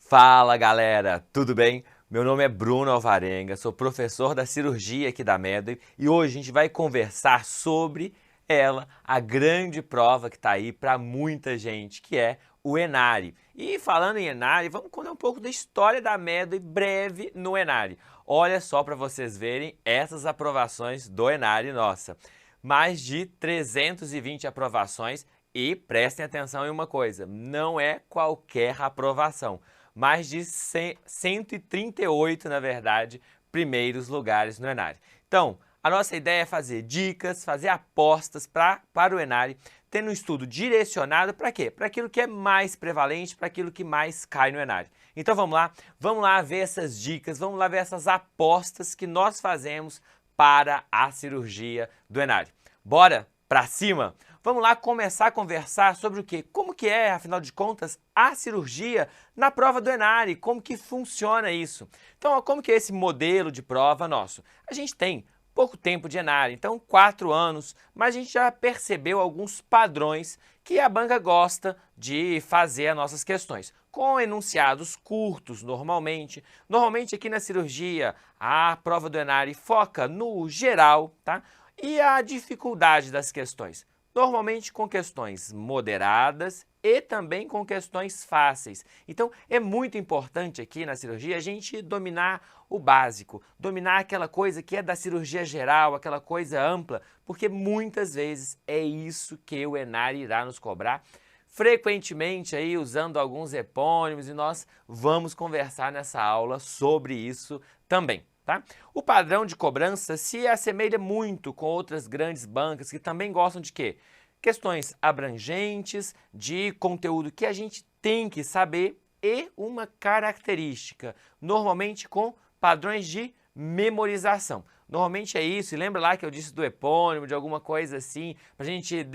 Fala galera, tudo bem? Meu nome é Bruno Alvarenga, sou professor da cirurgia aqui da Medway e hoje a gente vai conversar sobre ela, a grande prova que está aí para muita gente, que é o ENARI. E falando em ENARI, vamos contar um pouco da história da Medway breve no ENARI. Olha só para vocês verem essas aprovações do ENARI, nossa. Mais de 320 aprovações e prestem atenção em uma coisa, não é qualquer aprovação. Mais de 138, na verdade, primeiros lugares no ENARI. Então, a nossa ideia é fazer dicas, fazer apostas para o ENARI, tendo um estudo direcionado para quê? Para aquilo que é mais prevalente, para aquilo que mais cai no ENARI. Então vamos lá ver essas dicas, vamos lá ver essas apostas que nós fazemos para a cirurgia do ENARI. Bora para cima? Vamos lá começar a conversar sobre o quê? Como que é, afinal de contas, a cirurgia na prova do ENARI? Como que funciona isso? Então, como que é esse modelo de prova nosso? A gente tem pouco tempo de ENARI, então 4 anos, mas a gente já percebeu alguns padrões que a banca gosta de fazer as nossas questões, com enunciados curtos normalmente. Normalmente aqui na cirurgia, a prova do ENARI foca no geral, tá? E a dificuldade das questões. Normalmente com questões moderadas e também com questões fáceis. Então, é muito importante aqui na cirurgia a gente dominar o básico, dominar aquela coisa que é da cirurgia geral, aquela coisa ampla, porque muitas vezes é isso que o ENARI irá nos cobrar, frequentemente aí usando alguns epônimos, e nós vamos conversar nessa aula sobre isso também. Tá? O padrão de cobrança se assemelha muito com outras grandes bancas que também gostam de quê? Questões abrangentes, de conteúdo que a gente tem que saber e uma característica, normalmente com padrões de memorização. Normalmente é isso, e lembra lá que eu disse do epônimo, de alguma coisa assim, para a gente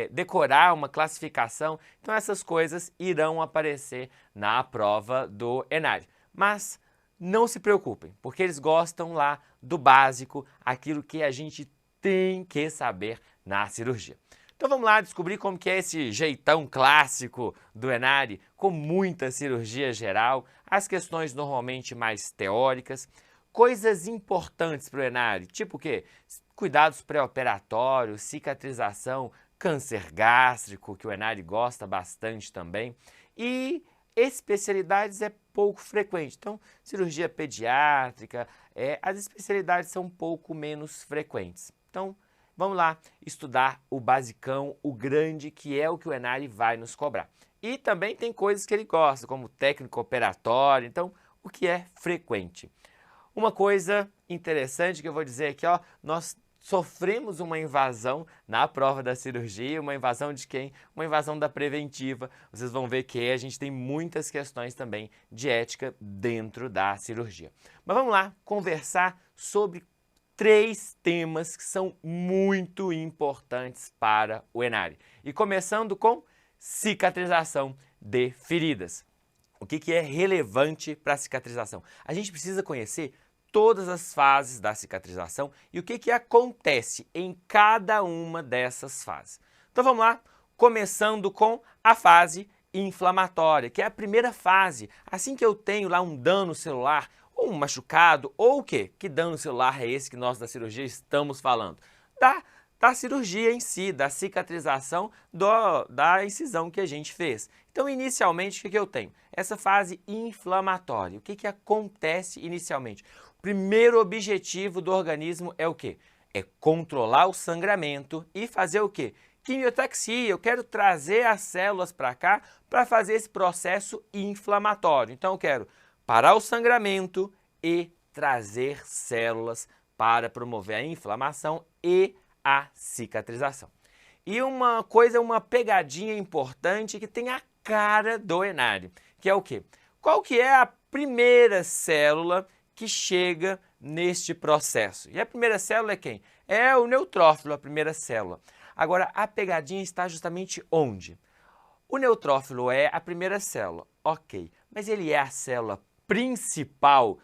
decorar uma classificação. Então essas coisas irão aparecer na prova do ENARI. Mas não se preocupem, porque eles gostam lá do básico, aquilo que a gente tem que saber na cirurgia. Então vamos lá descobrir como que é esse jeitão clássico do ENARI, com muita cirurgia geral, as questões normalmente mais teóricas, coisas importantes para o ENARI, tipo o quê? Cuidados pré-operatórios, cicatrização, câncer gástrico, que o ENARI gosta bastante também, e especialidades é pouco frequente. Então, cirurgia pediátrica, as especialidades são um pouco menos frequentes. Então, vamos lá estudar o basicão, o grande, que é o que o ENARI vai nos cobrar. E também tem coisas que ele gosta, como técnico operatório, então, o que é frequente. Uma coisa interessante que eu vou dizer aqui, ó, nós sofremos uma invasão na prova da cirurgia, uma invasão de quem? Uma invasão da preventiva. Vocês vão ver que a gente tem muitas questões também de ética dentro da cirurgia. Mas vamos lá conversar sobre 3 temas que são muito importantes para o ENARI. E começando com cicatrização de feridas. O que é relevante para a cicatrização? A gente precisa conhecer todas as fases da cicatrização e o que acontece em cada uma dessas fases. Então vamos lá, começando com a fase inflamatória, que é a primeira fase. Assim que eu tenho lá um dano celular, ou um machucado, ou o quê? Que dano celular é esse que nós da cirurgia estamos falando? Da cirurgia em si, da cicatrização da incisão que a gente fez. Então, inicialmente, o que eu tenho? Essa fase inflamatória. O que acontece inicialmente? O primeiro objetivo do organismo é o quê? É controlar o sangramento e fazer o quê? Quimiotaxia. Eu quero trazer as células para cá para fazer esse processo inflamatório. Então, eu quero parar o sangramento e trazer células para promover a inflamação e a cicatrização. E uma pegadinha importante que tem a cara do ENARI, que é o quê? Qual que é a primeira célula que chega neste processo? E a primeira célula é quem? É o neutrófilo, a primeira célula. Agora, a pegadinha está justamente onde? O neutrófilo é a primeira célula, ok, mas ele é a célula principal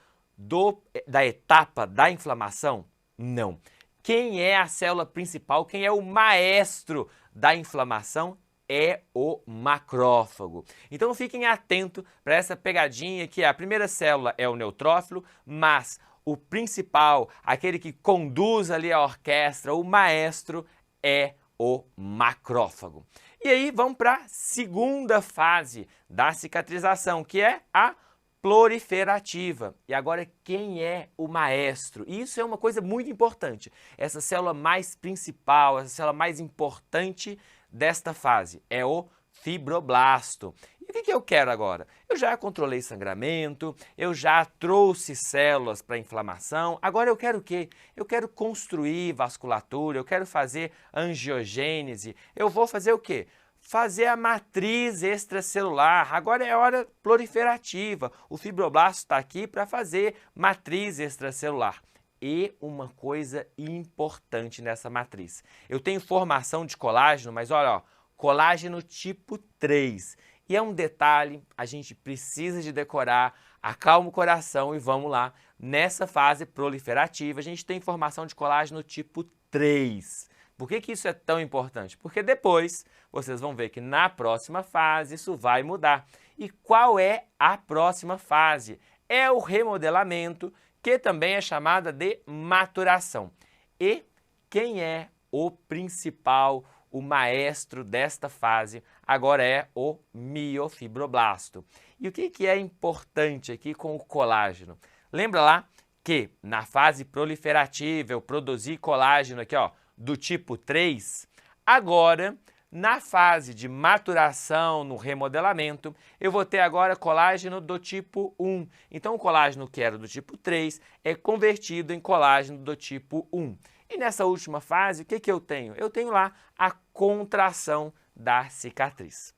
da etapa da inflamação? Não. Quem é a célula principal, quem é o maestro da inflamação? é o macrófago. Então fiquem atentos para essa pegadinha que a primeira célula é o neutrófilo, mas o principal, aquele que conduz ali a orquestra, o maestro, é o macrófago. E aí vamos para a segunda fase da cicatrização, que é a proliferativa. E agora, quem é o maestro? Isso é uma coisa muito importante. Essa célula mais principal, essa célula mais importante desta fase é o fibroblasto. E o que eu quero agora? Eu já controlei sangramento, eu já trouxe células para inflamação, agora eu quero o quê? Eu quero construir vasculatura, eu quero fazer angiogênese, eu vou fazer o quê? Fazer a matriz extracelular. Agora é hora proliferativa. O fibroblasto está aqui para fazer matriz extracelular. E uma coisa importante nessa matriz. Eu tenho formação de colágeno, mas olha, ó, colágeno tipo 3. E é um detalhe, a gente precisa de decorar, acalma o coração e vamos lá. Nessa fase proliferativa, a gente tem formação de colágeno tipo 3. Por que isso é tão importante? Porque depois vocês vão ver que na próxima fase isso vai mudar. E qual é a próxima fase? É o remodelamento, que também é chamada de maturação. E quem é o principal, o maestro desta fase? Agora é o miofibroblasto. E o que é importante aqui com o colágeno? Lembra lá que na fase proliferativa eu produzi colágeno aqui, ó, do tipo 3, agora, na fase de maturação, no remodelamento, eu vou ter agora colágeno do tipo 1. Então, o colágeno que era do tipo 3 é convertido em colágeno do tipo 1. E nessa última fase, o que eu tenho? Eu tenho lá a contração da cicatriz.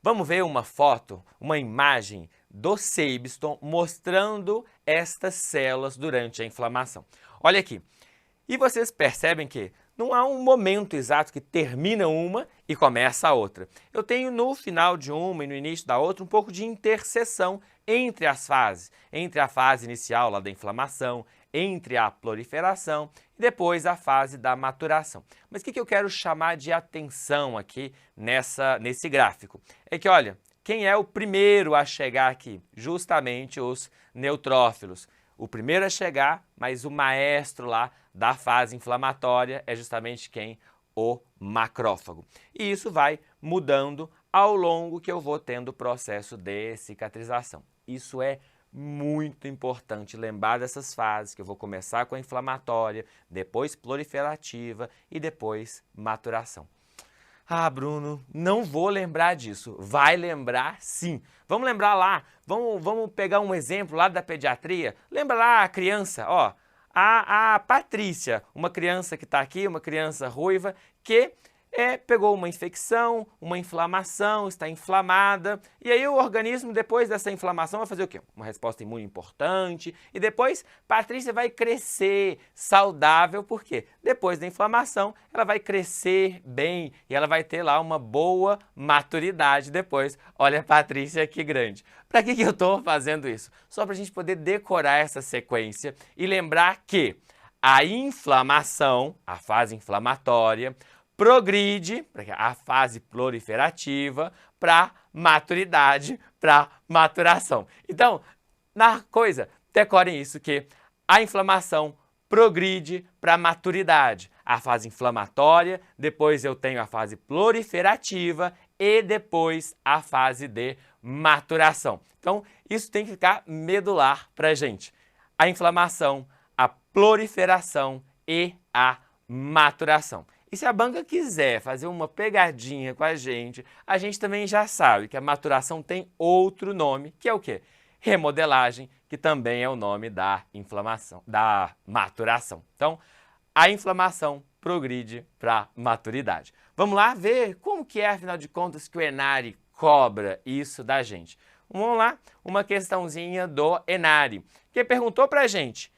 Vamos ver uma foto, uma imagem do Seiberstein mostrando estas células durante a inflamação. Olha aqui. E vocês percebem que não há um momento exato que termina uma e começa a outra. Eu tenho no final de uma e no início da outra um pouco de interseção entre as fases. Entre a fase inicial lá da inflamação, entre a proliferação e depois a fase da maturação. Mas o que eu quero chamar de atenção aqui nesse gráfico? É que, olha, quem é o primeiro a chegar aqui? Justamente os neutrófilos. O primeiro a chegar, mas o maestro lá da fase inflamatória é justamente quem? O macrófago. E isso vai mudando ao longo que eu vou tendo o processo de cicatrização. Isso é muito importante lembrar dessas fases, que eu vou começar com a inflamatória, depois proliferativa e depois maturação. Ah, Bruno, não vou lembrar disso. Vai lembrar sim. Vamos lembrar lá, vamos pegar um exemplo lá da pediatria. Lembra lá a criança, ó, a Patrícia, uma criança que está aqui, uma criança ruiva, que pegou uma infecção, uma inflamação, está inflamada, e aí o organismo, depois dessa inflamação, vai fazer o quê? Uma resposta imune importante, e depois Patrícia vai crescer saudável, por quê? Depois da inflamação, ela vai crescer bem, e ela vai ter lá uma boa maturidade depois. Olha a Patrícia que grande. Para que eu estou fazendo isso? Só para a gente poder decorar essa sequência e lembrar que a inflamação, a fase inflamatória, progride, a fase proliferativa, para maturidade, para maturação. Então, na coisa, decorem isso, que a inflamação progride para maturidade. A fase inflamatória, depois eu tenho a fase proliferativa e depois a fase de maturação. Então, isso tem que ficar medular para a gente. A inflamação, a proliferação e a maturação. E se a banca quiser fazer uma pegadinha com a gente também já sabe que a maturação tem outro nome, que é o quê? Remodelagem, que também é o nome da inflamação, da maturação. Então, a inflamação progride para maturidade. Vamos lá ver como que é, afinal de contas, que o Enari cobra isso da gente. Vamos lá, uma questãozinha do Enari, que perguntou para a gente,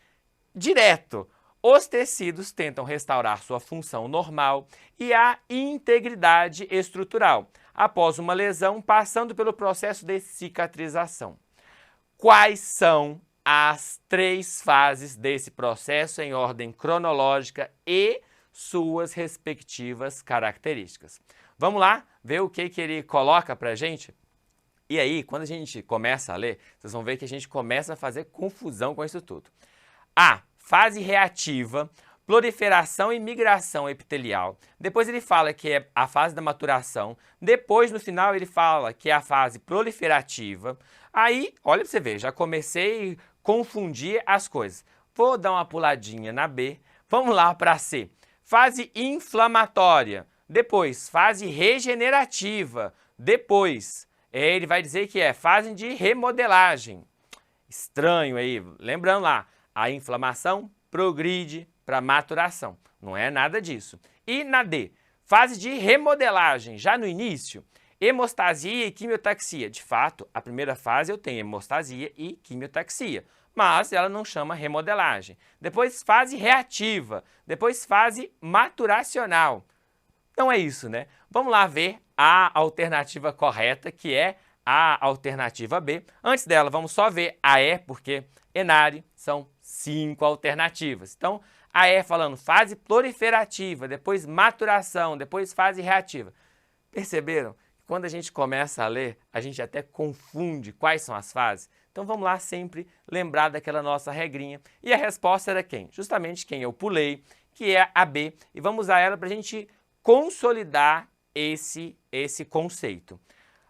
direto, os tecidos tentam restaurar sua função normal e a integridade estrutural após uma lesão passando pelo processo de cicatrização. Quais são as 3 fases desse processo em ordem cronológica e suas respectivas características. Vamos lá ver o que ele coloca para a gente? E aí, quando a gente começa a ler, vocês vão ver que a gente começa a fazer confusão com isso tudo. A. Fase reativa, proliferação e migração epitelial. Depois ele fala que é a fase da maturação. Depois, no final, ele fala que é a fase proliferativa. Aí, olha para você ver, já comecei a confundir as coisas. Vou dar uma puladinha na B. Vamos lá para a C. Fase inflamatória. Depois, fase regenerativa. Depois, ele vai dizer que é fase de remodelagem. Estranho aí. Lembrando lá, a inflamação progride para maturação. Não é nada disso. E na D, fase de remodelagem, já no início, hemostasia e quimiotaxia. De fato, a primeira fase eu tenho hemostasia e quimiotaxia, mas ela não chama remodelagem. Depois, fase reativa. Depois, fase maturacional. Não é isso, né? Vamos lá ver a alternativa correta, que é a alternativa B. Antes dela, vamos só ver a E, porque Enare são 5 alternativas. Então, a E falando fase proliferativa, depois maturação, depois fase reativa. Perceberam? Quando a gente começa a ler, a gente até confunde quais são as fases. Então vamos lá sempre lembrar daquela nossa regrinha. E a resposta era quem? Justamente quem eu pulei, que é a B. E vamos usar ela para a gente consolidar esse conceito.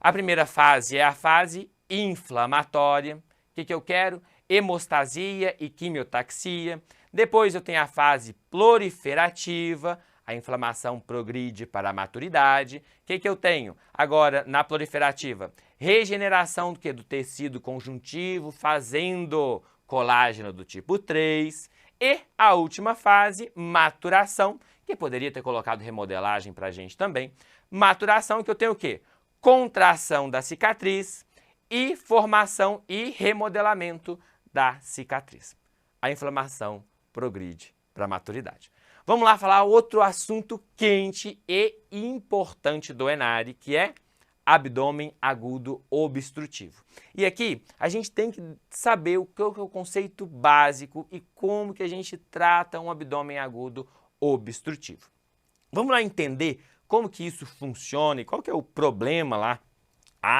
A primeira fase é a fase inflamatória. O que eu quero? Hemostasia e quimiotaxia. Depois eu tenho a fase proliferativa, a inflamação progride para a maturidade. O que eu tenho agora na proliferativa? Regeneração do quê? Do tecido conjuntivo, fazendo colágeno do tipo 3. E a última fase, maturação, que poderia ter colocado remodelagem para a gente também. Maturação, que eu tenho o quê? Contração da cicatriz e formação e remodelamento da cicatriz. A inflamação progride para a maturidade. Vamos lá falar outro assunto quente e importante do Enare, que é abdômen agudo obstrutivo. E aqui a gente tem que saber o que é o conceito básico e como que a gente trata um abdômen agudo obstrutivo. Vamos lá entender como que isso funciona e qual que é o problema lá.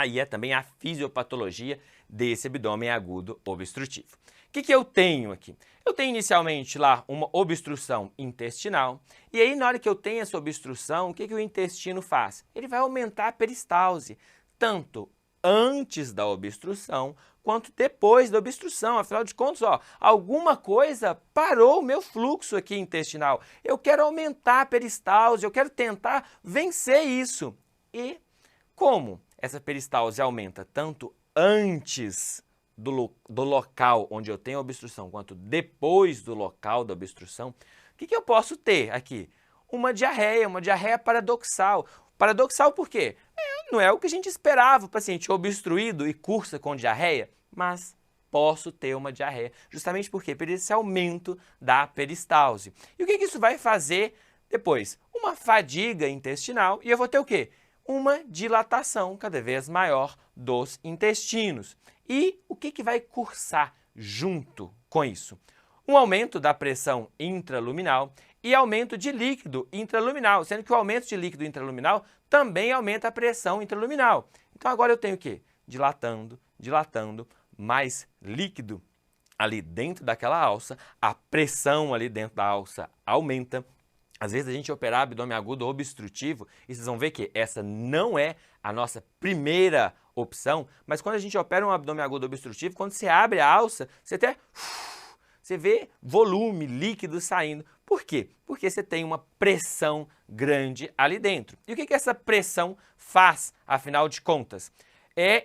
E é também a fisiopatologia desse abdômen agudo obstrutivo. O que eu tenho aqui? Eu tenho inicialmente lá uma obstrução intestinal, e aí na hora que eu tenho essa obstrução, o que o intestino faz? Ele vai aumentar a peristalse, tanto antes da obstrução quanto depois da obstrução. Afinal de contas, alguma coisa parou o meu fluxo aqui intestinal. Eu quero aumentar a peristalse, eu quero tentar vencer isso. E como essa peristalse aumenta tanto antes do local onde eu tenho obstrução, quanto depois do local da obstrução, o que eu posso ter aqui? Uma diarreia paradoxal. Paradoxal por quê? Não é o que a gente esperava, o paciente obstruído e cursa com diarreia, mas posso ter uma diarreia, justamente porque por esse aumento da peristalse. E o que isso vai fazer depois? Uma fadiga intestinal, e eu vou ter o quê? Uma dilatação cada vez maior dos intestinos. E o que vai cursar junto com isso? Um aumento da pressão intraluminal e aumento de líquido intraluminal, sendo que o aumento de líquido intraluminal também aumenta a pressão intraluminal. Então agora eu tenho o quê? Dilatando, mais líquido ali dentro daquela alça, a pressão ali dentro da alça aumenta. Às vezes a gente operar abdômen agudo obstrutivo e vocês vão ver que essa não é a nossa primeira opção, mas quando a gente opera um abdômen agudo obstrutivo, quando você abre a alça, você vê volume, líquido saindo. Por quê? Porque você tem uma pressão grande ali dentro. E o que essa pressão faz, afinal de contas?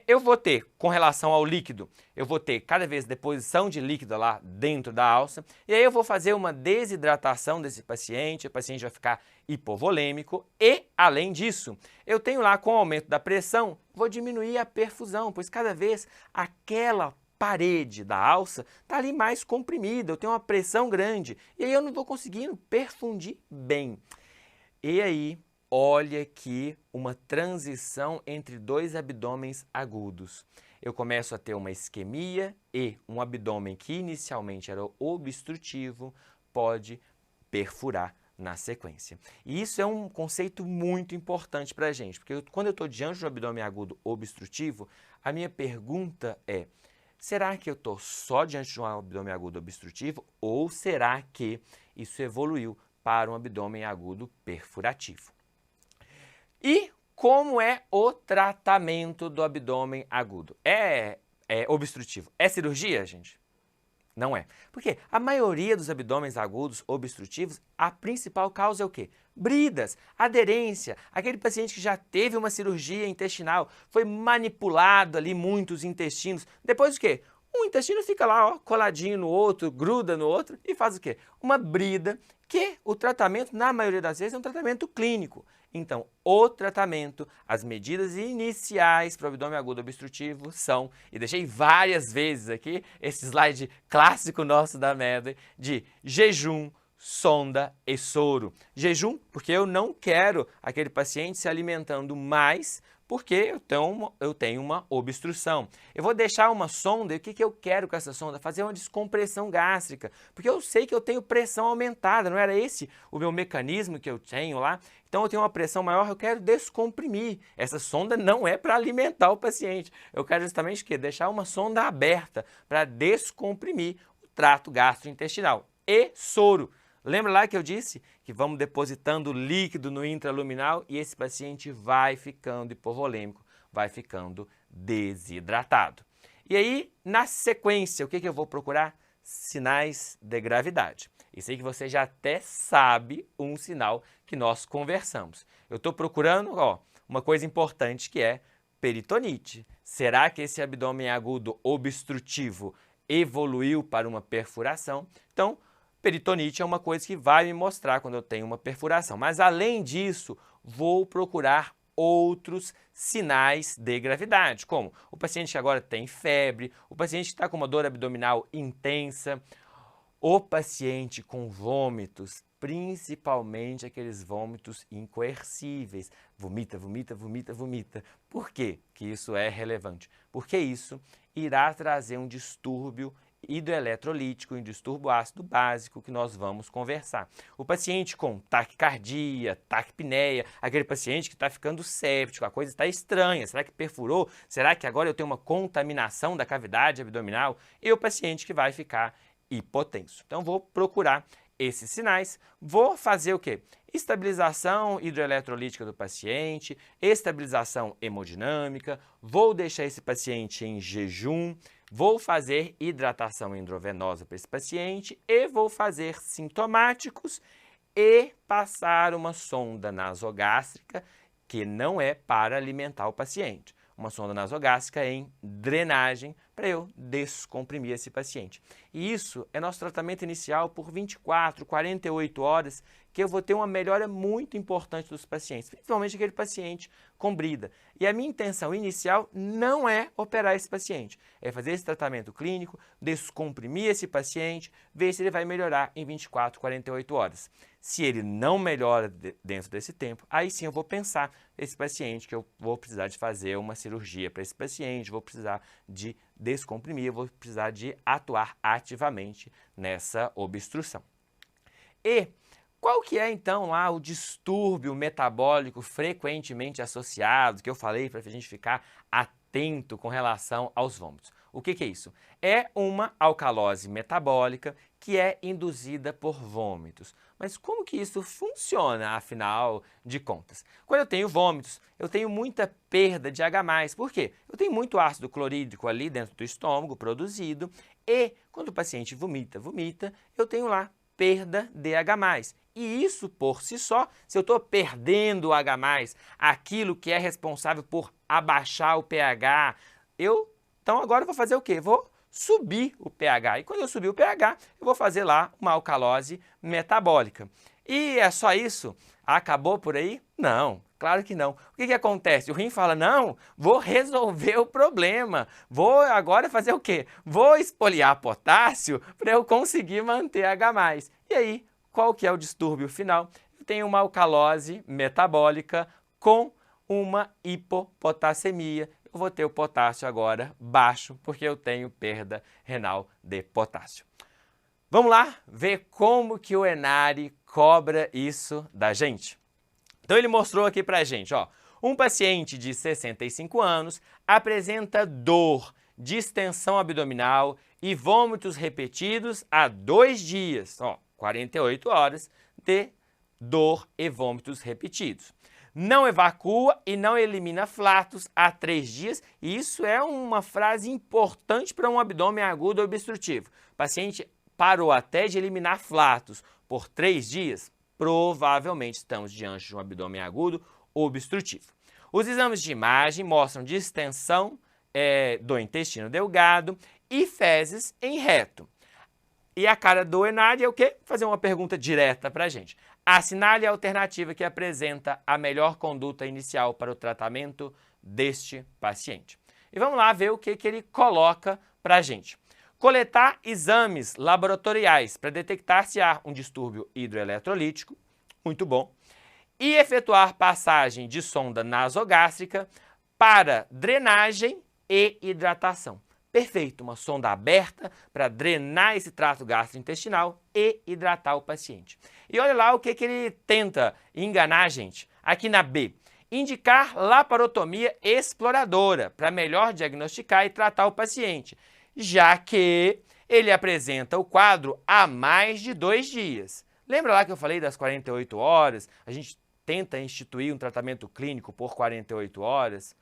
Eu vou ter, com relação ao líquido, eu vou ter cada vez deposição de líquido lá dentro da alça, e aí eu vou fazer uma desidratação desse paciente, o paciente vai ficar hipovolêmico, e, além disso, eu tenho lá, com o aumento da pressão, vou diminuir a perfusão, pois cada vez aquela parede da alça está ali mais comprimida, eu tenho uma pressão grande, e aí eu não estou conseguindo perfundir bem. E aí, olha aqui uma transição entre dois abdômenes agudos. Eu começo a ter uma isquemia e um abdômen que inicialmente era obstrutivo pode perfurar na sequência. E isso é um conceito muito importante para a gente, porque quando eu estou diante de um abdômen agudo obstrutivo, a minha pergunta é: será que eu estou só diante de um abdômen agudo obstrutivo ou será que isso evoluiu para um abdômen agudo perfurativo? E como é o tratamento do abdômen agudo? É obstrutivo? É cirurgia, gente? Não é. Porque a maioria dos abdômenes agudos obstrutivos, a principal causa é o quê? Bridas, aderência, aquele paciente que já teve uma cirurgia intestinal, foi manipulado ali muitos intestinos, depois o quê? Um intestino fica lá, ó, coladinho no outro, gruda no outro e faz o quê? Uma brida, que o tratamento, na maioria das vezes, é um tratamento clínico. Então, o tratamento, as medidas iniciais para o abdômen agudo obstrutivo são, e deixei várias vezes aqui, esse slide clássico nosso da MED, de jejum, sonda e soro. Jejum, porque eu não quero aquele paciente se alimentando mais, porque eu tenho uma obstrução. Eu vou deixar uma sonda, e o que eu quero com essa sonda? Fazer uma descompressão gástrica, porque eu sei que eu tenho pressão aumentada, não era esse o meu mecanismo que eu tenho lá? Então eu tenho uma pressão maior, eu quero descomprimir. Essa sonda não é para alimentar o paciente, eu quero justamente o quê? Deixar uma sonda aberta para descomprimir o trato gastrointestinal. E soro. Lembra lá que eu disse que vamos depositando líquido no intraluminal e esse paciente vai ficando hipovolêmico, vai ficando desidratado. E aí, na sequência, o que eu vou procurar? Sinais de gravidade. Isso aí que você já até sabe um sinal que nós conversamos. Eu estou procurando, ó, uma coisa importante que é peritonite. Será que esse abdômen agudo obstrutivo evoluiu para uma perfuração? Então, peritonite é uma coisa que vai me mostrar quando eu tenho uma perfuração. Mas, além disso, vou procurar outros sinais de gravidade, como o paciente que agora tem febre, o paciente que está com uma dor abdominal intensa, o paciente com vômitos, principalmente aqueles vômitos incoercíveis. Vomita, vomita, vomita, vomita. Por quê que isso é relevante? Porque isso irá trazer um distúrbio hidroeletrolítico, um distúrbio ácido básico que nós vamos conversar. O paciente com taquicardia, taquipneia, aquele paciente que está ficando séptico, a coisa está estranha, será que perfurou? Será que agora eu tenho uma contaminação da cavidade abdominal? E o paciente que vai ficar hipotenso. Então, vou procurar esses sinais, vou fazer o quê? Estabilização hidroeletrolítica do paciente, estabilização hemodinâmica, vou deixar esse paciente em jejum, vou fazer hidratação endovenosa para esse paciente e vou fazer sintomáticos e passar uma sonda nasogástrica que não é para alimentar o paciente. Uma sonda nasogástrica em drenagem para eu descomprimir esse paciente. E isso é nosso tratamento inicial por 24, 48 horas, que eu vou ter uma melhora muito importante dos pacientes, principalmente aquele paciente com brida. E a minha intenção inicial não é operar esse paciente, é fazer esse tratamento clínico, descomprimir esse paciente, ver se ele vai melhorar em 24, 48 horas. Se ele não melhora dentro desse tempo, aí sim eu vou pensar esse paciente que eu vou precisar de fazer uma cirurgia para esse paciente, vou precisar de descomprimir, eu vou precisar de atuar ativamente nessa obstrução. E qual que é, então, lá o distúrbio metabólico frequentemente associado, que eu falei para a gente ficar atento com relação aos vômitos? O que é isso? É uma alcalose metabólica que é induzida por vômitos. Mas como que isso funciona, afinal de contas? Quando eu tenho vômitos, eu tenho muita perda de H+. Por quê? Eu tenho muito ácido clorídrico ali dentro do estômago produzido e quando o paciente vomita, eu tenho lá perda de H+. E isso por si só, se eu estou perdendo o H+, aquilo que é responsável por abaixar o pH, então agora eu vou fazer o quê? Vou subir o pH. E quando eu subir o pH, eu vou fazer lá uma alcalose metabólica. E é só isso? Acabou por aí? Não, claro que não. O que acontece? O rim fala, não, vou resolver o problema. Vou agora fazer o quê? Vou espoliar potássio para eu conseguir manter H+. E aí, qual que é o distúrbio final? Eu tenho uma alcalose metabólica com uma hipopotassemia. Eu vou ter o potássio agora baixo, porque eu tenho perda renal de potássio. Vamos lá ver como que o Enari cobra isso da gente. Então ele mostrou aqui pra gente, ó, um paciente de 65 anos apresenta dor, distensão abdominal e vômitos repetidos há 2 dias, ó, 48 horas de dor e vômitos repetidos. Não evacua e não elimina flatos há 3 dias, e isso é uma frase importante para um abdômen agudo obstrutivo. O paciente parou até de eliminar flatos por 3 dias, provavelmente estamos diante de um abdômen agudo obstrutivo. Os exames de imagem mostram distensão do intestino delgado e fezes em reto. E a cara do ENAD é o quê? Fazer uma pergunta direta para a gente. Assinale a alternativa que apresenta a melhor conduta inicial para o tratamento deste paciente. E vamos lá ver o que ele coloca para a gente. Coletar exames laboratoriais para detectar se há um distúrbio hidroeletrolítico, muito bom, e efetuar passagem de sonda nasogástrica para drenagem e hidratação. Perfeito, uma sonda aberta para drenar esse trato gastrointestinal e hidratar o paciente. E olha lá o que ele tenta enganar a gente. Aqui na B, indicar laparotomia exploradora para melhor diagnosticar e tratar o paciente, já que ele apresenta o quadro há mais de 2 dias. Lembra lá que eu falei das 48 horas? A gente tenta instituir um tratamento clínico por 48 horas.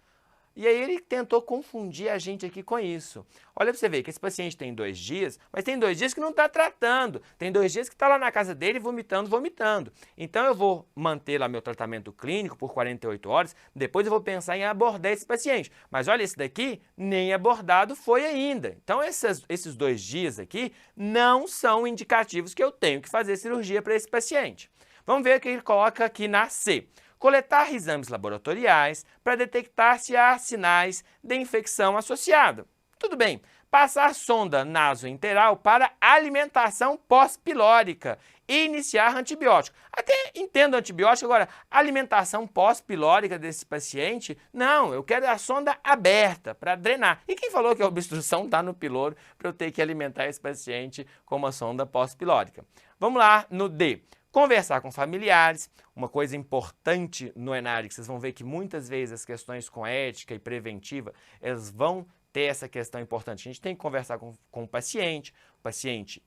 E aí ele tentou confundir a gente aqui com isso. Olha para você ver que esse paciente tem 2 dias, mas tem 2 dias que não está tratando. Tem 2 dias que está lá na casa dele vomitando. Então eu vou manter lá meu tratamento clínico por 48 horas, depois eu vou pensar em abordar esse paciente. Mas olha, esse daqui nem abordado foi ainda. Então esses 2 dias aqui não são indicativos que eu tenho que fazer cirurgia para esse paciente. Vamos ver o que ele coloca aqui na C. Coletar exames laboratoriais para detectar se há sinais de infecção associada. Tudo bem. Passar sonda nasointeral para alimentação pós-pilórica e iniciar antibiótico. Até entendo antibiótico, agora, alimentação pós-pilórica desse paciente, não, eu quero a sonda aberta para drenar. E quem falou que a obstrução está no piloro para eu ter que alimentar esse paciente com uma sonda pós-pilórica? Vamos lá no D. Conversar com familiares, uma coisa importante no ENAD, que vocês vão ver que muitas vezes as questões com ética e preventiva, elas vão ter essa questão importante. A gente tem que conversar com o paciente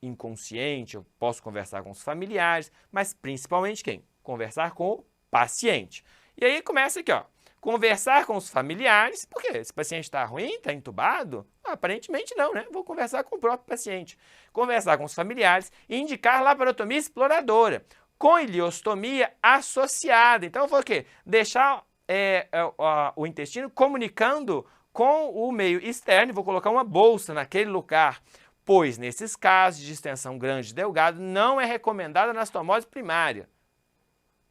inconsciente, eu posso conversar com os familiares, mas principalmente quem? Conversar com o paciente. E aí começa aqui, ó. Conversar com os familiares, por quê? Esse paciente está ruim, está entubado? Aparentemente não, né? Vou conversar com o próprio paciente. Conversar com os familiares e indicar laparotomia exploradora, com ileostomia associada. Então, eu vou o quê? Deixar o intestino comunicando com o meio externo, vou colocar uma bolsa naquele lugar, pois nesses casos de distensão grande de delgado não é recomendada a anastomose primária.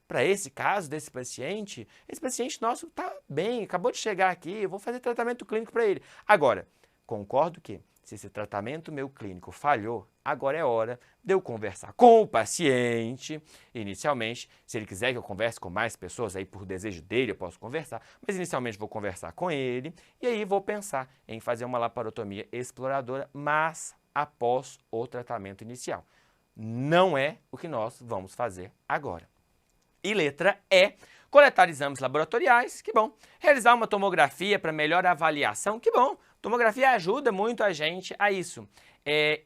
Para esse caso desse paciente, esse paciente nosso está bem, acabou de chegar aqui, eu vou fazer tratamento clínico para ele. Agora, concordo que se esse tratamento meu clínico falhou, agora é hora de eu conversar com o paciente. Inicialmente, se ele quiser que eu converse com mais pessoas, aí por desejo dele eu posso conversar, mas inicialmente vou conversar com ele e aí vou pensar em fazer uma laparotomia exploradora, mas após o tratamento inicial. Não é o que nós vamos fazer agora. E letra E, coletar exames laboratoriais, que bom. Realizar uma tomografia para melhor avaliação, que bom. Tomografia ajuda muito a gente a isso.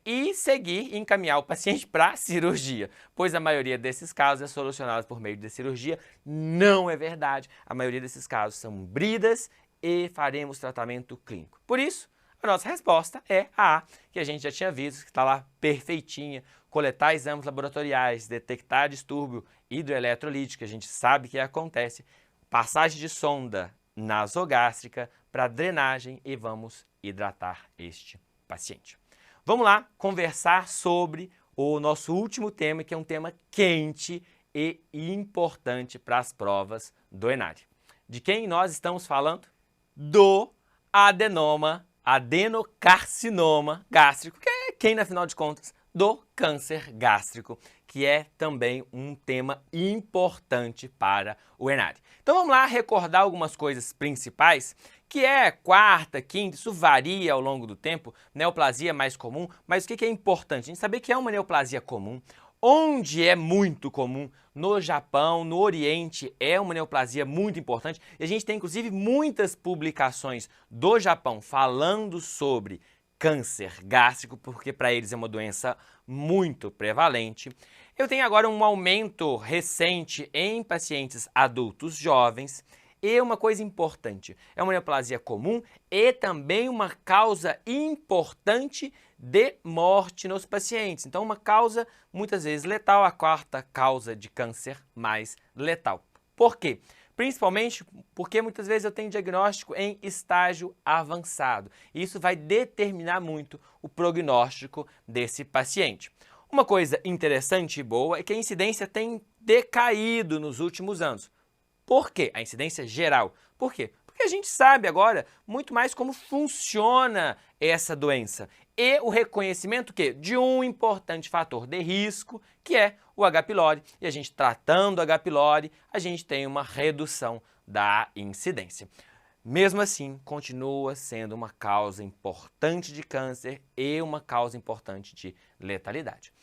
E seguir e encaminhar o paciente para cirurgia, pois a maioria desses casos é solucionada por meio de cirurgia. Não é verdade. A maioria desses casos são bridas e faremos tratamento clínico. Por isso, a nossa resposta é a A, que a gente já tinha visto, que está lá perfeitinha. Coletar exames laboratoriais, detectar distúrbio hidroeletrolítico, que a gente sabe que acontece, passagem de sonda nasogástrica para drenagem e vamos hidratar este paciente. Vamos lá conversar sobre o nosso último tema, que é um tema quente e importante para as provas do ENAD. De quem nós estamos falando? Do adenocarcinoma gástrico, que é quem, na final de contas, do câncer gástrico, que é também um tema importante para o ENAD. Então vamos lá recordar algumas coisas principais, que é quarta, quinta, isso varia ao longo do tempo, neoplasia mais comum, mas o que é importante? A gente saber que é uma neoplasia comum, Onde é muito comum, no Japão, no Oriente, é uma neoplasia muito importante. E a gente tem, inclusive, muitas publicações do Japão falando sobre câncer gástrico, porque para eles é uma doença muito prevalente. Eu tenho agora um aumento recente em pacientes adultos jovens. E uma coisa importante, é uma neoplasia comum e também uma causa importante de morte nos pacientes. Então, uma causa muitas vezes letal, a quarta causa de câncer mais letal. Por quê? Principalmente porque muitas vezes eu tenho diagnóstico em estágio avançado. E isso vai determinar muito o prognóstico desse paciente. Uma coisa interessante e boa é que a incidência tem decaído nos últimos anos. Por quê? A incidência geral. Por quê? Porque a gente sabe agora muito mais como funciona essa doença e o reconhecimento de um importante fator de risco, que é o H. pylori. E a gente tratando o H. pylori, a gente tem uma redução da incidência. Mesmo assim, continua sendo uma causa importante de câncer e uma causa importante de letalidade.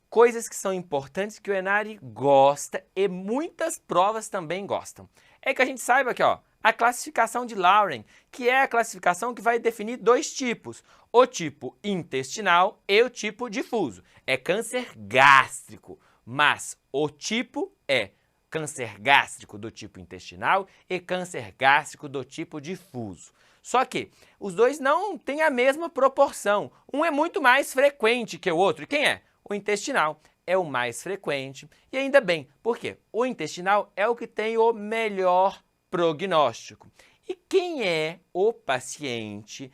Coisas que são importantes que o Enary gosta e muitas provas também gostam. É que a gente saiba aqui, ó, a classificação de Lauren, que é a classificação que vai definir dois tipos, o tipo intestinal e o tipo difuso. É câncer gástrico, mas o tipo é câncer gástrico do tipo intestinal e câncer gástrico do tipo difuso. Só que os dois não têm a mesma proporção. Um é muito mais frequente que o outro. E quem é? O intestinal é o mais frequente e ainda bem, porque o intestinal é o que tem o melhor prognóstico. E quem é o paciente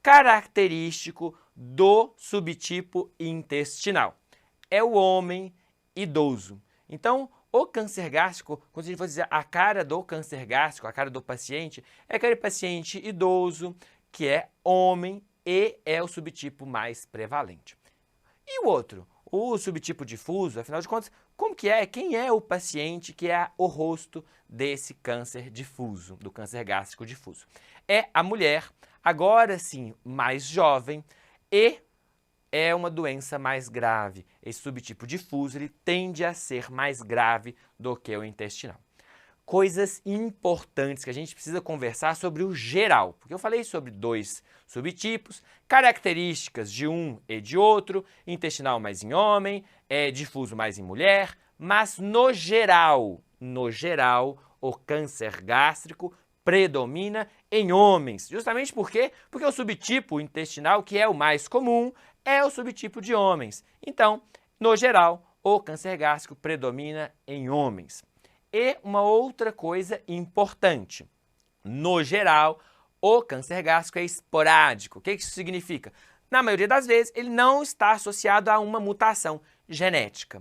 característico do subtipo intestinal? É o homem idoso. Então, o câncer gástrico, quando a gente for dizer a cara do câncer gástrico, a cara do paciente, é aquele paciente idoso que é homem e é o subtipo mais prevalente. E o outro, o subtipo difuso, afinal de contas, como que é? Quem é o paciente que é o rosto desse câncer difuso, do câncer gástrico difuso? É a mulher, agora sim, mais jovem e é uma doença mais grave. Esse subtipo difuso, ele tende a ser mais grave do que o intestinal. Coisas importantes que a gente precisa conversar sobre o geral, porque eu falei sobre dois subtipos, características de um e de outro, intestinal mais em homem, difuso mais em mulher, mas no geral, o câncer gástrico predomina em homens. Justamente por quê? Porque o subtipo intestinal, que é o mais comum, é o subtipo de homens. Então, no geral, o câncer gástrico predomina em homens. E uma outra coisa importante, no geral, o câncer gástrico é esporádico. O que isso significa? Na maioria das vezes, ele não está associado a uma mutação genética.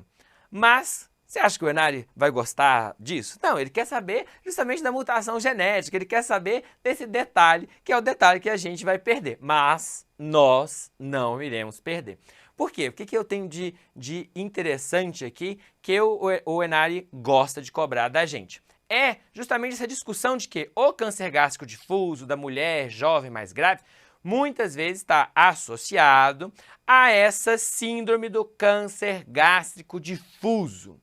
Mas, você acha que o Enary vai gostar disso? Não, ele quer saber justamente da mutação genética, ele quer saber desse detalhe, que é o detalhe que a gente vai perder. Mas nós não iremos perder. Por quê? O que eu tenho de interessante aqui que o Enary gosta de cobrar da gente? É justamente essa discussão de que o câncer gástrico difuso da mulher jovem mais grave muitas vezes está associado a essa síndrome do câncer gástrico difuso.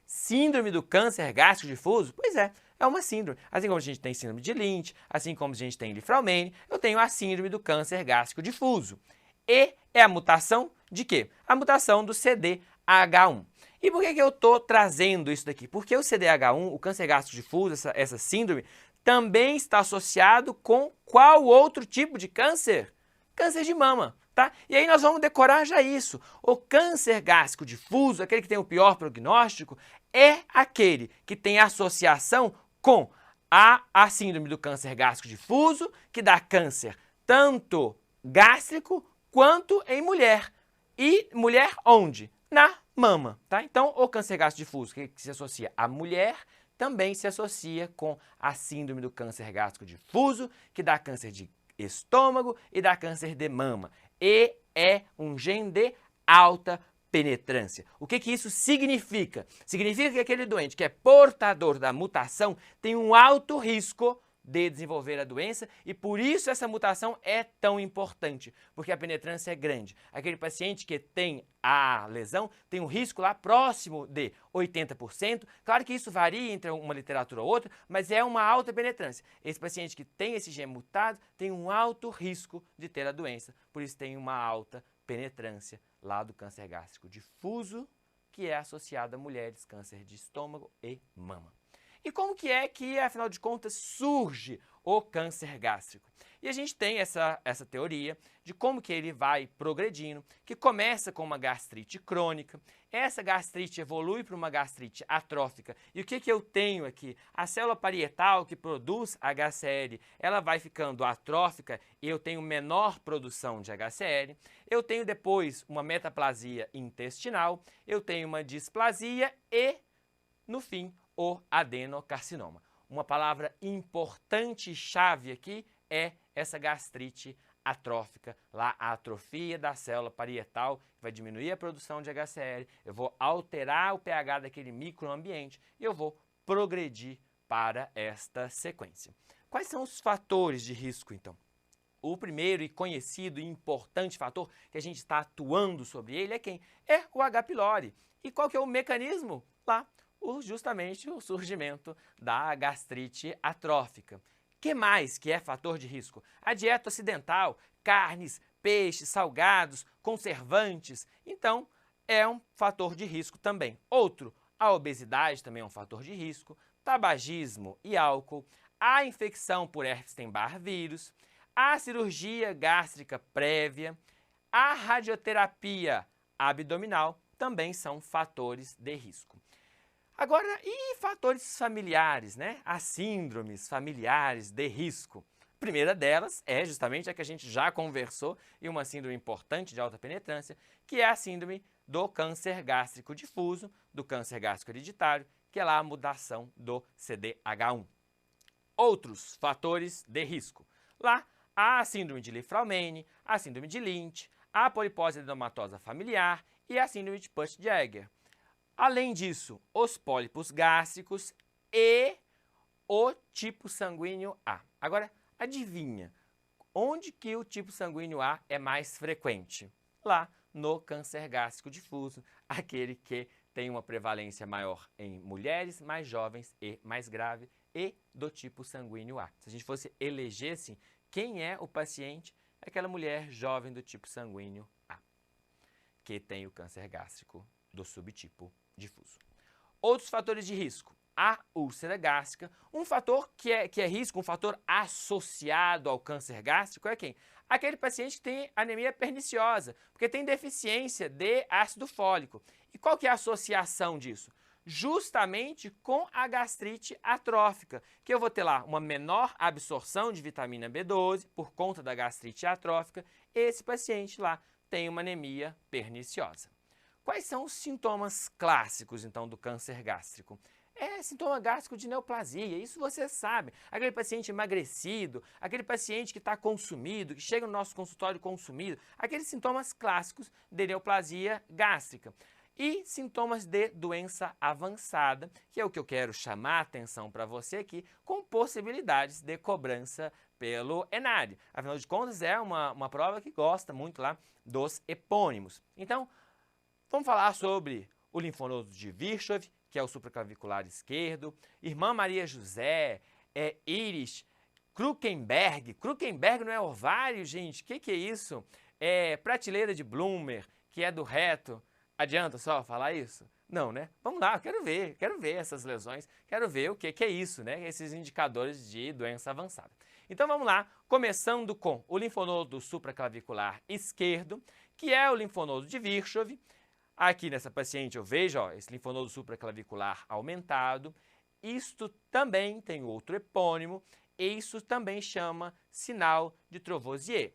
Síndrome do câncer gástrico difuso? Pois é uma síndrome. Assim como a gente tem síndrome de Lynch, assim como a gente tem Li-Fraumeni, eu tenho a síndrome do câncer gástrico difuso. E é a mutação de quê? A mutação do CDH1. E por que eu estou trazendo isso daqui? Porque o CDH1, o câncer gástrico difuso, essa síndrome, também está associado com qual outro tipo de câncer? Câncer de mama, tá? E aí nós vamos decorar já isso. O câncer gástrico difuso, aquele que tem o pior prognóstico, é aquele que tem associação com a síndrome do câncer gástrico difuso, que dá câncer tanto gástrico quanto em mulher. E mulher onde? Na mama, tá? Então, o câncer gástrico difuso, que se associa à mulher, também se associa com a síndrome do câncer gástrico difuso, que dá câncer de estômago e dá câncer de mama. E é um gene de alta penetrância. O que isso significa? Significa que aquele doente que é portador da mutação tem um alto risco de desenvolver a doença e por isso essa mutação é tão importante, porque a penetrância é grande. Aquele paciente que tem a lesão tem um risco lá próximo de 80%. Claro que isso varia entre uma literatura ou outra, mas é uma alta penetrância. Esse paciente que tem esse gene mutado tem um alto risco de ter a doença, por isso tem uma alta penetrância lá do câncer gástrico difuso, que é associado a mulheres, câncer de estômago e mama. E como que é que, afinal de contas, surge o câncer gástrico? E a gente tem essa teoria de como que ele vai progredindo, que começa com uma gastrite crônica, essa gastrite evolui para uma gastrite atrófica. E o que eu tenho aqui? A célula parietal que produz HCl, ela vai ficando atrófica e eu tenho menor produção de HCl. Eu tenho depois uma metaplasia intestinal, eu tenho uma displasia e, no fim, o adenocarcinoma. Uma palavra importante e chave aqui é essa gastrite atrófica, lá a atrofia da célula parietal, que vai diminuir a produção de HCl, eu vou alterar o pH daquele microambiente e eu vou progredir para esta sequência. Quais são os fatores de risco, então? O primeiro e conhecido e importante fator que a gente está atuando sobre ele é quem? É o H. pylori. E qual que é o mecanismo? Lá, justamente o surgimento da gastrite atrófica. Que mais que é fator de risco? A dieta ocidental, carnes, peixes, salgados, conservantes. Então, é um fator de risco também. Outro, a obesidade também é um fator de risco, tabagismo e álcool, a infecção por Epstein-Barr vírus, a cirurgia gástrica prévia, a radioterapia abdominal também são fatores de risco. Agora, e fatores familiares, né? As síndromes familiares de risco. A primeira delas é justamente a que a gente já conversou e uma síndrome importante de alta penetrância, que é a síndrome do câncer gástrico difuso, do câncer gástrico hereditário, que é lá a mutação do CDH1. Outros fatores de risco. Lá, a síndrome de Li-Fraumeni, a síndrome de Lynch, a polipose adenomatosa familiar e a síndrome de Peutz-Jeghers. Além disso, os pólipos gástricos e o tipo sanguíneo A. Agora, adivinha, onde que o tipo sanguíneo A é mais frequente? Lá no câncer gástrico difuso, aquele que tem uma prevalência maior em mulheres mais jovens e mais grave e do tipo sanguíneo A. Se a gente fosse eleger assim, quem é o paciente? É aquela mulher jovem do tipo sanguíneo A, que tem o câncer gástrico do subtipo difuso. Outros fatores de risco. A úlcera gástrica, um fator que é risco, um fator associado ao câncer gástrico é quem? Aquele paciente que tem anemia perniciosa, porque tem deficiência de ácido fólico. E qual que é a associação disso? Justamente com a gastrite atrófica, que eu vou ter lá uma menor absorção de vitamina B12 por conta da gastrite atrófica, esse paciente lá tem uma anemia perniciosa. Quais são os sintomas clássicos, então, do câncer gástrico? É sintoma gástrico de neoplasia, isso você sabe. Aquele paciente emagrecido, aquele paciente que está consumido, que chega no nosso consultório consumido, aqueles sintomas clássicos de neoplasia gástrica. E sintomas de doença avançada, que é o que eu quero chamar a atenção para você aqui, com possibilidades de cobrança pelo ENADE. Afinal de contas, é uma prova que gosta muito lá dos epônimos. Então, vamos falar sobre o linfonodo de Virchow, que é o supraclavicular esquerdo, Irmã Maria José, Iris, Krukenberg. Krukenberg não é ovário, gente? O que é isso? Prateleira de Blumer, que é do reto. Adianta só falar isso? Não, né? Vamos lá, quero ver essas lesões, quero ver o que é isso, né? Esses indicadores de doença avançada. Então vamos lá, começando com o linfonodo supraclavicular esquerdo, que é o linfonodo de Virchow. Aqui nessa paciente eu vejo esse linfonodo supraclavicular aumentado. Isto também tem outro epônimo, e isso também chama sinal de Troisier.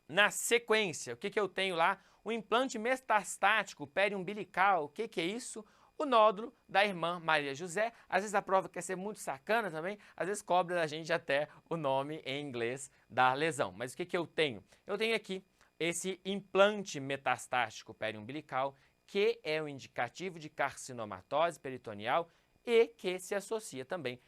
Na sequência, o que eu tenho lá? O implante metastático periumbilical. O que é isso? O nódulo da irmã Maria José. Às vezes a prova quer ser muito sacana também, às vezes cobra da gente até o nome em inglês da lesão. Mas o que eu tenho? Eu tenho aqui esse implante metastático periumbilical, que é o indicativo de carcinomatose peritoneal e que se associa também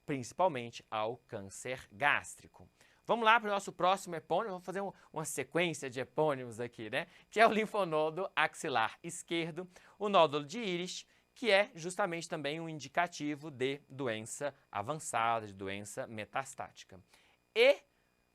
principalmente ao câncer gástrico. Vamos lá para o nosso próximo epônimo, vamos fazer uma sequência de epônimos aqui, né? Que é o linfonodo axilar esquerdo, o nódulo de íris, que é justamente também um indicativo de doença avançada, de doença metastática. E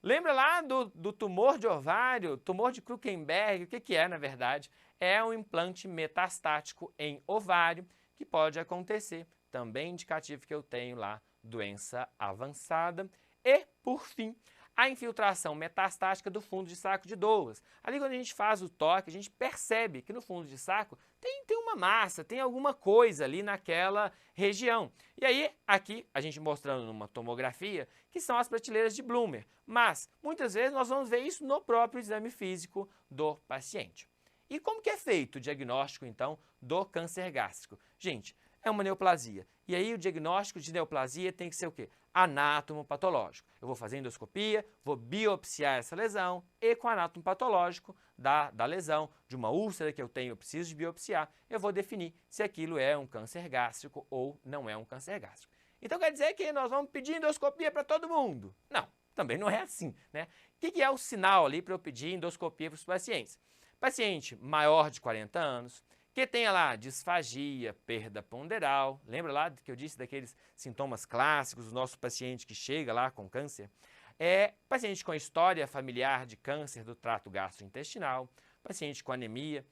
lembra lá do tumor de ovário, tumor de Krukenberg, o que é, na verdade? É um implante metastático em ovário, que pode acontecer, também indicativo que eu tenho lá doença avançada. E, por fim, a infiltração metastática do fundo de saco de Douglas. Ali quando a gente faz o toque, a gente percebe que no fundo de saco tem uma massa, tem alguma coisa ali naquela região. E aí, aqui, a gente mostrando numa tomografia, que são as prateleiras de Bloomer. Mas, muitas vezes, nós vamos ver isso no próprio exame físico do paciente. E como que é feito o diagnóstico, então, do câncer gástrico? Gente, é uma neoplasia. E aí o diagnóstico de neoplasia tem que ser o quê? Anátomo-patológico. Eu vou fazer endoscopia, vou biopsiar essa lesão e com anátomo patológico da lesão, de uma úlcera que eu tenho, eu preciso de biopsiar, eu vou definir se aquilo é um câncer gástrico ou não é um câncer gástrico. Então quer dizer que nós vamos pedir endoscopia para todo mundo? Não, também não é assim, né? O que é o sinal ali para eu pedir endoscopia para os pacientes? Paciente maior de 40 anos, que tenha lá disfagia, perda ponderal, lembra lá que eu disse daqueles sintomas clássicos do nosso paciente que chega lá com câncer? Paciente com história familiar de câncer do trato gastrointestinal, paciente com anemia,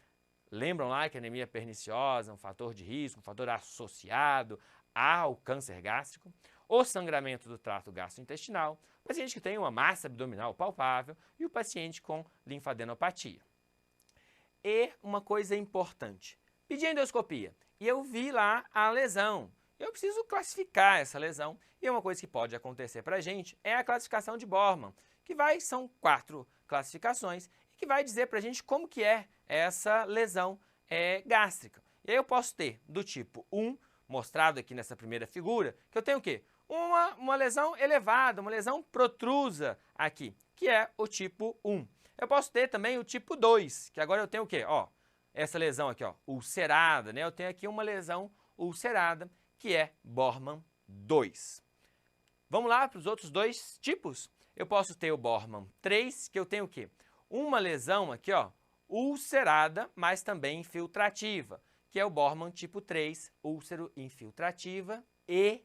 lembram lá que a anemia perniciosa é um fator de risco, um fator associado ao câncer gástrico, o sangramento do trato gastrointestinal, paciente que tem uma massa abdominal palpável e o paciente com linfadenopatia. E uma coisa importante, pedi a endoscopia e eu vi lá a lesão. Eu preciso classificar essa lesão e uma coisa que pode acontecer para a gente é a classificação de Borman, são 4 classificações e que vai dizer para a gente como que é essa lesão gástrica. E aí eu posso ter do tipo 1, mostrado aqui nessa primeira figura, que eu tenho o quê? Uma lesão elevada, uma lesão protrusa aqui, que é o tipo 1. Eu posso ter também o tipo 2, que agora eu tenho o quê? Ó, essa lesão aqui, ó, ulcerada, né? Eu tenho aqui uma lesão ulcerada, que é Borman 2. Vamos lá para os outros 2 tipos? Eu posso ter o Borman 3, que eu tenho o quê? Uma lesão aqui, ó, ulcerada, mas também infiltrativa, que é o Borman tipo 3, úlcero infiltrativa, e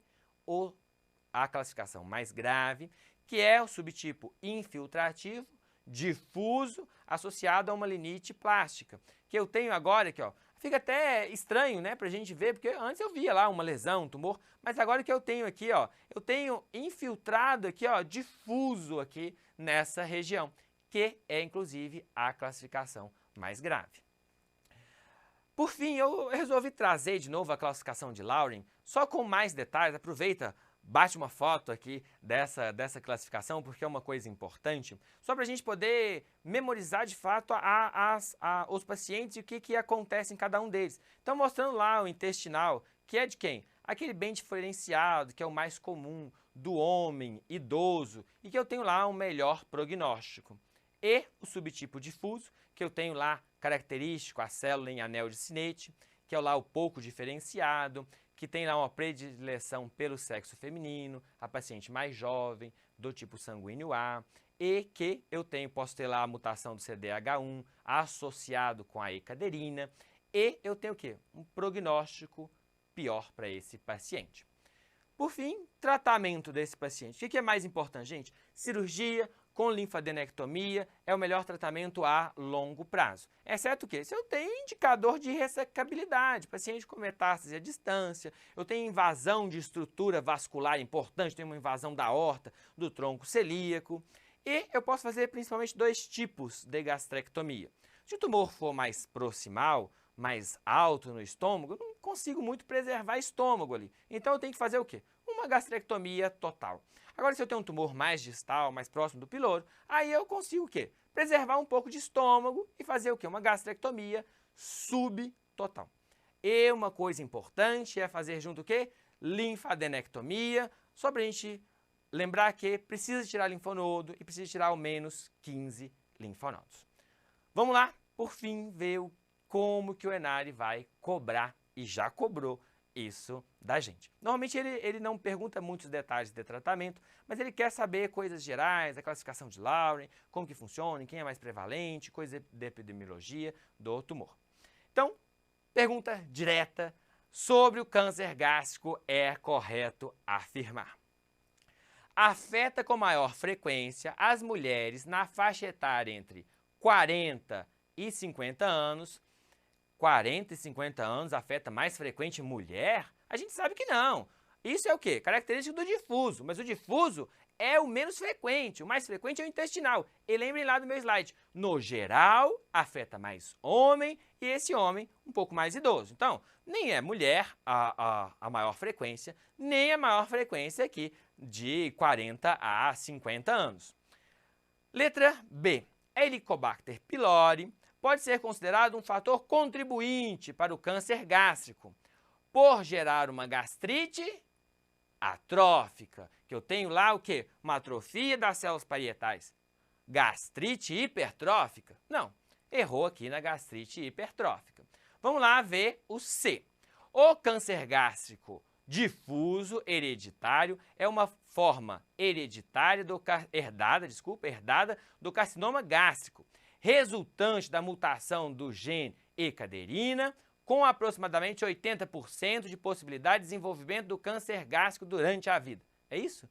a classificação mais grave, que é o subtipo infiltrativo, difuso, associado a uma linite plástica, que eu tenho agora aqui, ó. Fica até estranho, né, pra gente ver, porque antes eu via lá uma lesão, um tumor, mas agora que eu tenho aqui, ó, eu tenho infiltrado aqui, ó, difuso aqui nessa região, que é inclusive a classificação mais grave. Por fim, eu resolvi trazer de novo a classificação de Laurin, só com mais detalhes. Aproveita, bate uma foto aqui dessa classificação, porque é uma coisa importante, só para a gente poder memorizar de fato os pacientes e o que acontece em cada um deles. Então, mostrando lá o intestinal, que é de quem? Aquele bem diferenciado, que é o mais comum, do homem idoso, e que eu tenho lá um melhor prognóstico. E o subtipo difuso, que eu tenho lá característico, a célula em anel de Sinnett, que é lá o pouco diferenciado, que tem lá uma predileção pelo sexo feminino, a paciente mais jovem, do tipo sanguíneo A, e que eu posso ter lá a mutação do CDH1 associado com a ecaderina, e eu tenho o quê? Um prognóstico pior para esse paciente. Por fim, tratamento desse paciente. O que é mais importante, gente? Cirurgia com linfadenectomia é o melhor tratamento a longo prazo. Exceto que se eu tenho indicador de ressecabilidade, paciente com metástase à distância, eu tenho invasão de estrutura vascular importante, tenho uma invasão da aorta, do tronco celíaco, e eu posso fazer principalmente 2 tipos de gastrectomia. Se o tumor for mais proximal, mais alto no estômago, eu não consigo muito preservar estômago ali. Então eu tenho que fazer o quê? Uma gastrectomia total. Agora, se eu tenho um tumor mais distal, mais próximo do piloro, aí eu consigo o quê? Preservar um pouco de estômago e fazer o quê? Uma gastrectomia subtotal. E uma coisa importante é fazer junto o quê? Linfadenectomia, só para a gente lembrar que precisa tirar linfonodo e precisa tirar ao menos 15 linfonodos. Vamos lá, por fim, ver como que o Enare vai cobrar, e já cobrou, isso da gente. Normalmente ele não pergunta muitos detalhes de tratamento, mas ele quer saber coisas gerais, a classificação de Lauren, como que funciona, quem é mais prevalente, coisa de epidemiologia do tumor. Então, pergunta direta sobre o câncer gástrico, é correto afirmar. Afeta com maior frequência as mulheres na faixa etária entre 40 e 50 anos. 40 e 50 anos afeta mais frequente mulher? A gente sabe que não. Isso é o quê? Característica do difuso, mas o difuso é o menos frequente, o mais frequente é o intestinal. E lembrem lá do meu slide, no geral, afeta mais homem e esse homem um pouco mais idoso. Então, nem é mulher a maior frequência, nem a maior frequência aqui de 40 a 50 anos. Letra B. Helicobacter pylori pode ser considerado um fator contribuinte para o câncer gástrico, por gerar uma gastrite atrófica, que eu tenho lá o quê? Uma atrofia das células parietais. Gastrite hipertrófica? Não, errou aqui na gastrite hipertrófica. Vamos lá ver o C. O câncer gástrico difuso hereditário é uma forma hereditária herdada do carcinoma gástrico, resultante da mutação do gene E-caderina, com aproximadamente 80% de possibilidade de desenvolvimento do câncer gástrico durante a vida. É isso?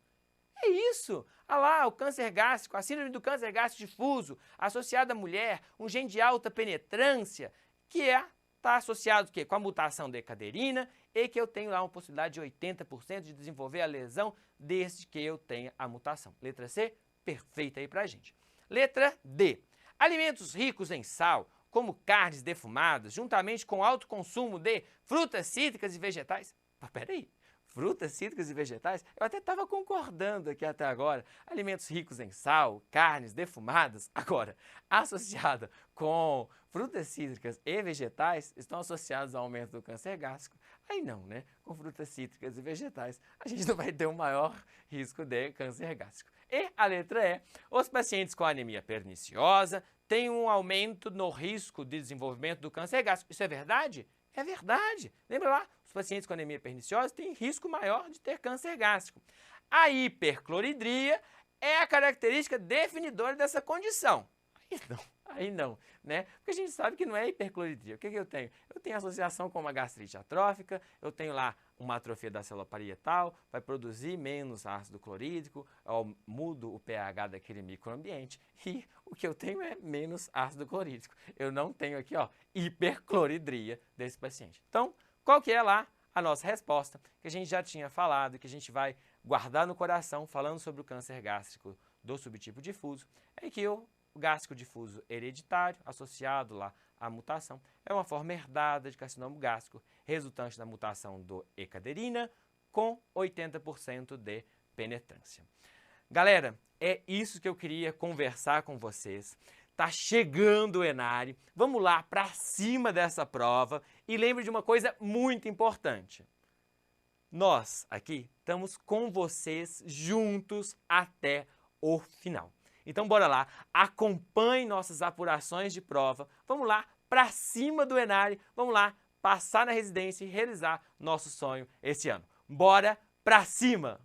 É isso! Olha lá, o câncer gástrico, a síndrome do câncer gástrico difuso, associada à mulher, um gene de alta penetrância, que está associado com a mutação da E-caderina e que eu tenho lá uma possibilidade de 80% de desenvolver a lesão desde que eu tenha a mutação. Letra C, perfeita aí pra gente. Letra D. Alimentos ricos em sal, como carnes defumadas, juntamente com alto consumo de frutas cítricas e vegetais. Mas peraí, frutas cítricas e vegetais? Eu até estava concordando aqui até agora. Alimentos ricos em sal, carnes defumadas, agora, associada com frutas cítricas e vegetais, estão associados ao aumento do câncer gástrico. Aí não, né? Com frutas cítricas e vegetais, a gente não vai ter um maior risco de câncer gástrico. E a letra E, os pacientes com anemia perniciosa têm um aumento no risco de desenvolvimento do câncer gástrico. Isso é verdade? É verdade. Lembra lá, os pacientes com anemia perniciosa têm risco maior de ter câncer gástrico. A hipercloridria é a característica definidora dessa condição. Aí não, né? Porque a gente sabe que não é hipercloridria. O que eu tenho? Eu tenho associação com uma gastrite atrófica, eu tenho lá uma atrofia da célula parietal, vai produzir menos ácido clorídrico, eu mudo o pH daquele microambiente e o que eu tenho é menos ácido clorídrico. Eu não tenho aqui, ó, hipercloridria desse paciente. Então, qual que é lá a nossa resposta? Que a gente já tinha falado, que a gente vai guardar no coração, falando sobre o câncer gástrico do subtipo difuso, é que o gástrico difuso hereditário, associado lá à mutação, é uma forma herdada de carcinoma gástrico, resultante da mutação do E-caderina, com 80% de penetrância. Galera, é isso que eu queria conversar com vocês. Tá chegando o Enare, vamos lá para cima dessa prova e lembre de uma coisa muito importante. Nós aqui estamos com vocês juntos até o final. Então bora lá, acompanhe nossas apurações de prova, vamos lá para cima do Enare, vamos lá passar na residência e realizar nosso sonho esse ano. Bora para cima!